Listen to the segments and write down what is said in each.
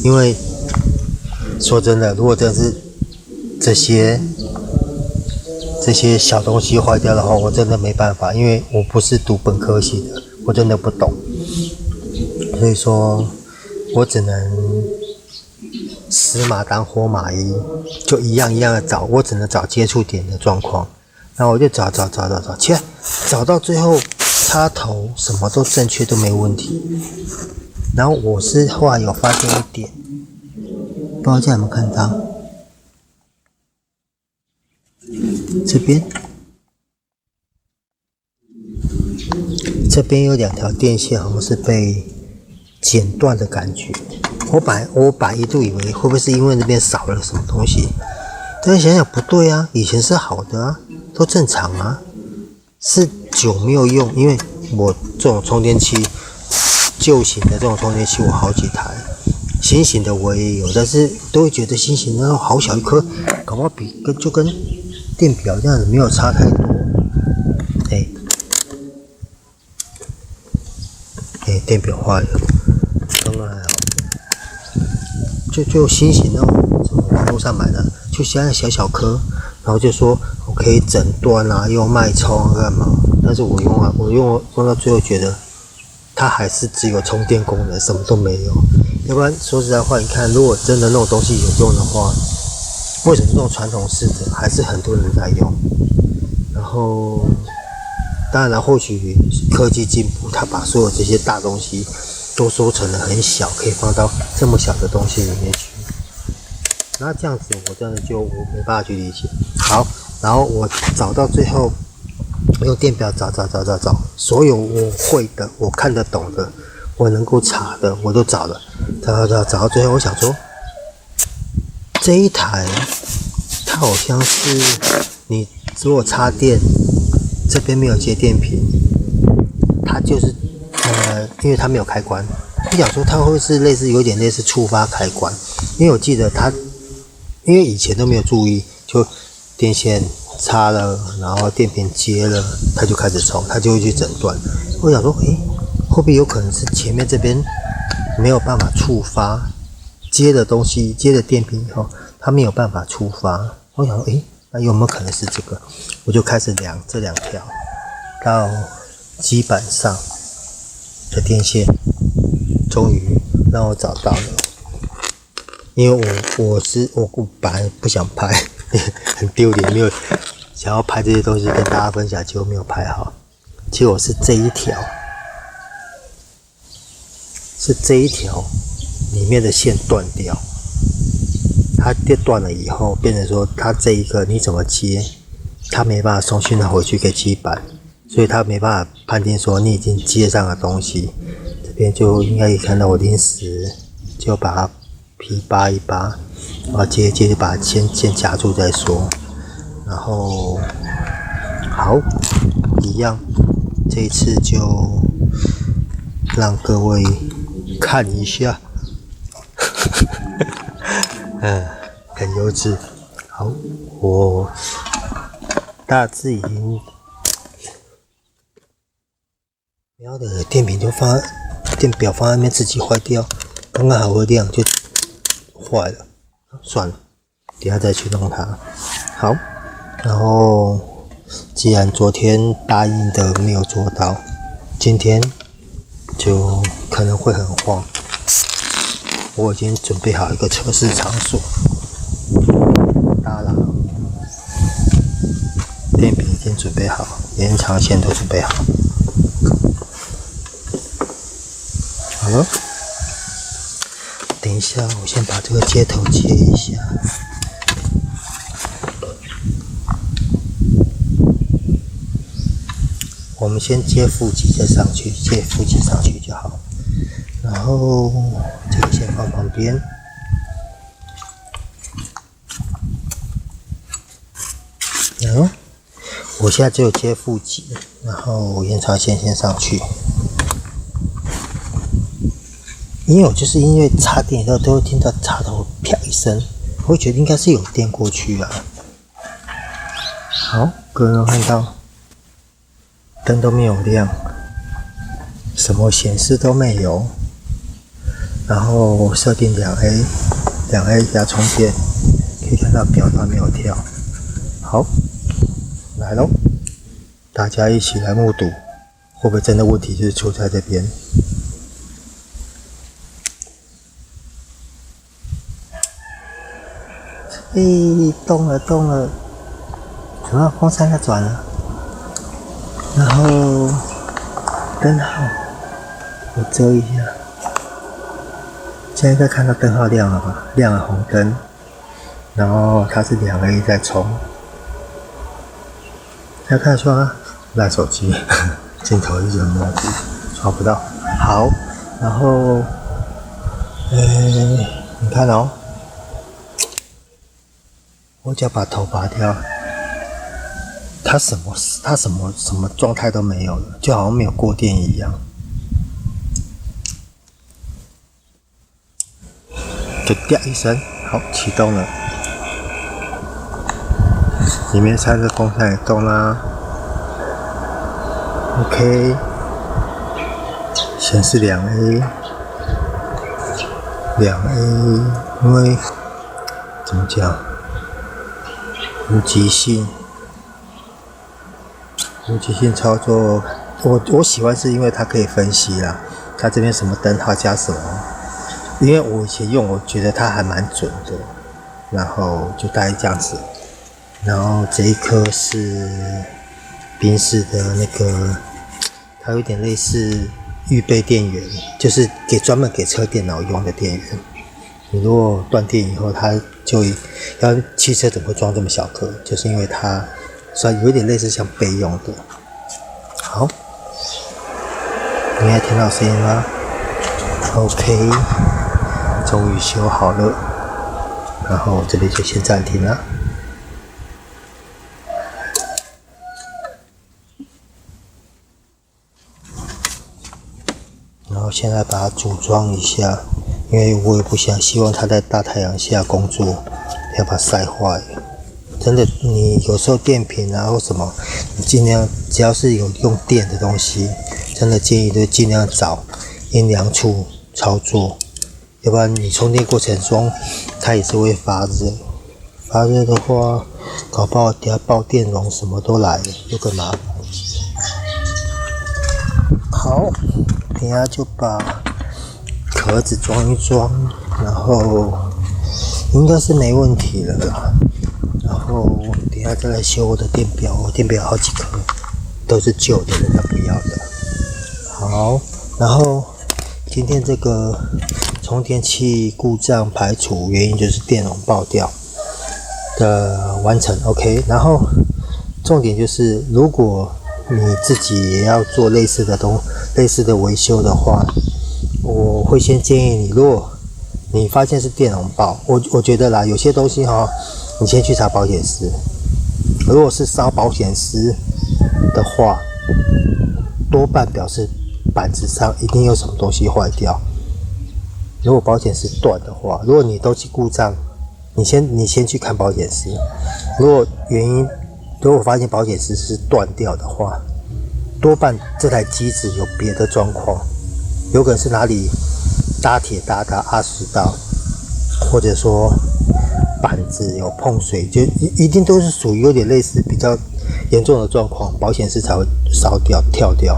因为说真的，如果真的是这些小东西坏掉的话，我真的没办法，因为我不是读本科系的，我真的不懂，所以说我只能死马当活马医，就一样一样的找，我只能找接触点的状况，然后我就找，其实找到最后插头什么都正确都没问题，然后我是后来有发现一点，不知道大家有没有看到，这边有2条电线好像是被剪断的感觉，我本来一度以为会不会是因为那边少了什么东西，但是想想不对啊，以前是好的啊，都正常啊，是久没有用，因为我这种充电器旧型的这种充电器我好几台，新型的我也有，但是都会觉得新型的好小一颗，搞不好就跟电表这样子没有差太多。电表坏了，刚刚还好，就新型那种什么网络上买的，就现在小颗，然后就说我可以诊断啊，用脉冲干嘛？但是我用到最后觉得它还是只有充电功能，什么都没有。要不然说实在话，你看，如果真的那种东西有用的话，为什么这种传统式的还是很多人在用？然后当然了，或许科技进步，它把所有这些大东西都缩成了很小，可以放到这么小的东西里面去。那这样子，我真的我没办法去理解。好，然后我找到最后，我用电表找，所有我会的、我看得懂的、我能够查的，我都找了，找到最后，我想说，这一台它好像是你如果插电。这边没有接电瓶，它就是因为它没有开关，我想说它会是有点类似触发开关，因为我记得它，因为以前都没有注意，就电线插了，然后电瓶接了，它就开始充，它就会去诊断。我想说，会不会有可能是前面这边没有办法触发接的东西，接了电瓶以后，它没有办法触发。我想说，那有没有可能是这个？我就开始量这2条到基板上的电线，终于让我找到了。因为我本来不想拍，很丢脸，没有想要拍这些东西跟大家分享，结果没有拍好。结果是这一条里面的线断掉。它电断了以后，变成说它这一个你怎么接，它没办法送讯号回去给基板，所以它没办法判定说你已经接上了东西。这边就应该可以看到我临时就把它皮扒一扒，然后接就把它先夹住再说。然后好，一样，这一次就让各位看一下。很优质。好，我大致已经瞄的电表放在那边自己坏掉，刚刚好会亮就坏了，算了，等下再去弄它。好，然后既然昨天答应的没有做到，今天就可能会很慌。我已经准备好一个测试场所，大啦，电瓶已经准备好，延长线都准备好。好了，等一下，我先把这个接头接一下。我们先接负极再上去，接负极上去就好。然后这个先放旁边。我现在只有接负极，然后延长线先上去。因为插电以后都会听到插头啪一声，我会觉得应该是有电过去啊。好，各位有看到灯都没有亮，什么显示都没有。然后设定2A 加充电，可以看到表它没有跳。好，来咯，大家一起来目睹，会不会真的问题就是出在这边？动了，怎么风扇在转了？然后灯号，我遮一下，现在应该看到灯号亮了吧？亮了红灯，然后它是2A 在冲，大家看得出啊？烂手机，镜头一直很模糊，抓不到。好，然后，你看哦。我只要把头拔掉，它什么状态都没有了，就好像没有过电一样。就掉一声，好，启动了。里面3个风扇也动啦。OK， 显示2A，因为怎么讲？无极性操作，我喜欢是因为它可以分析啦，它这边什么灯号加什么，因为我以前用，我觉得它还蛮准的，然后就大概这样子。然后这一颗是宾士的那个，它有点类似预备电源，就是专门给车电脑用的电源。你如果断电以后，它就要汽车怎么会装这么小颗？就是因为它算有点类似像备用的。好，你还听到声音吗 ？OK， 终于修好了。然后这边就先暂停了。然后现在把它组装一下。因为我也不希望它在大太阳下工作，要把它晒坏。真的，你有时候电瓶啊或什么，你尽量只要是有用电的东西，真的建议都尽量找阴凉处操作，要不然你充电过程中它也是会发热。发热的话，搞不好等下爆电容什么都来了，有个麻烦。好，等下就把壳子装一装，然后应该是没问题了啦。然后等一下再来修我的电表，我电表好几颗都是旧的，人家不要的。好，然后今天这个充电器故障排除原因就是电容爆掉的完成 OK。然后重点就是，如果你自己也要做类似的维修的话，我会先建议你，如果你发现是电容爆，我觉得啦，有些东西你先去查保险丝。如果是烧保险丝的话，多半表示板子上一定有什么东西坏掉。如果保险丝断的话，如果你都是故障，你先去看保险丝。如果发现保险丝是断掉的话，多半这台机子有别的状况。有可能是哪里搭铁搭到20道，或者说板子有碰水，就一定都是属于有点类似比较严重的状况，保险丝才会烧掉跳掉。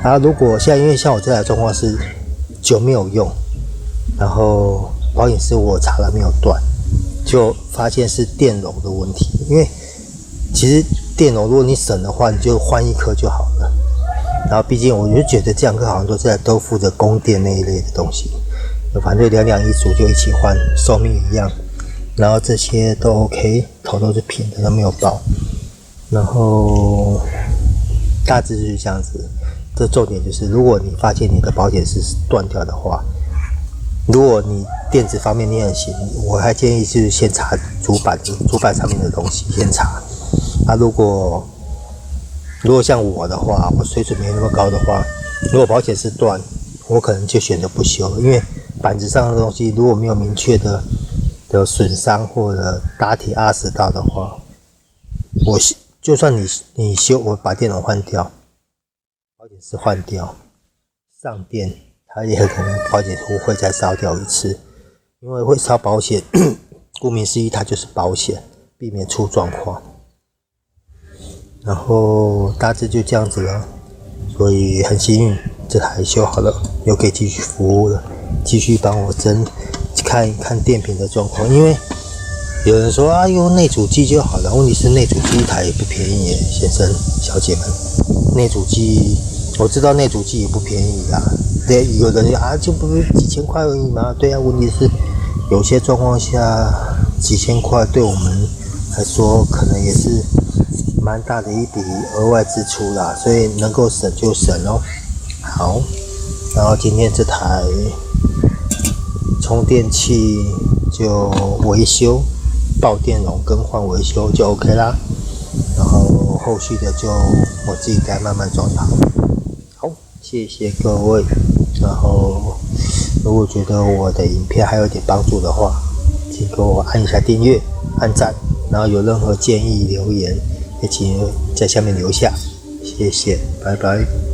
然后如果因为像我这台状况是久没有用，然后保险丝我查了没有断，就发现是电容的问题。因为其实电容如果你省的话，你就换一颗就好了。然后毕竟我就觉得这两颗好像都负责供电那一类的东西，反正两一组就一起换，寿命一样。然后这些都 OK， 头都是平的，都没有爆。然后大致就是这样子。这重点就是，如果你发现你的保险丝是断掉的话，如果你电子方面你很行，我还建议是先查主板上面的东西先查。如果像我的话，我水准没那么高的话，如果保险丝断，我可能就选择不修了，因为板子上的东西如果没有明确的损伤或者打铁20道的话，就算你修，我把电容换掉，保险丝换掉，上电它也可能保险户会再烧掉一次，因为会烧保险，顾名思义，它就是保险，避免出状况。然后大致就这样子了，所以很幸运，这台修好了，又可以继续服务了，继续帮我看一看电瓶的状况。因为有人说啊，用内主机就好了，问题是内主机一台也不便宜耶，先生小姐们，内主机我知道内主机也不便宜啦。对，有人啊，就不是几千块而已嘛。对啊，问题是有些状况下几千块对我们来说可能也是蛮大的一笔额外支出啦，所以能够省就省哦。好，然后今天这台充电器就维修，爆电容更换维修就 OK 啦。然后后续的就我自己该慢慢装好。好，谢谢各位。然后如果觉得我的影片还有点帮助的话，请给我按一下订阅、按赞，然后有任何建议留言也请在下面留下，谢谢，拜拜。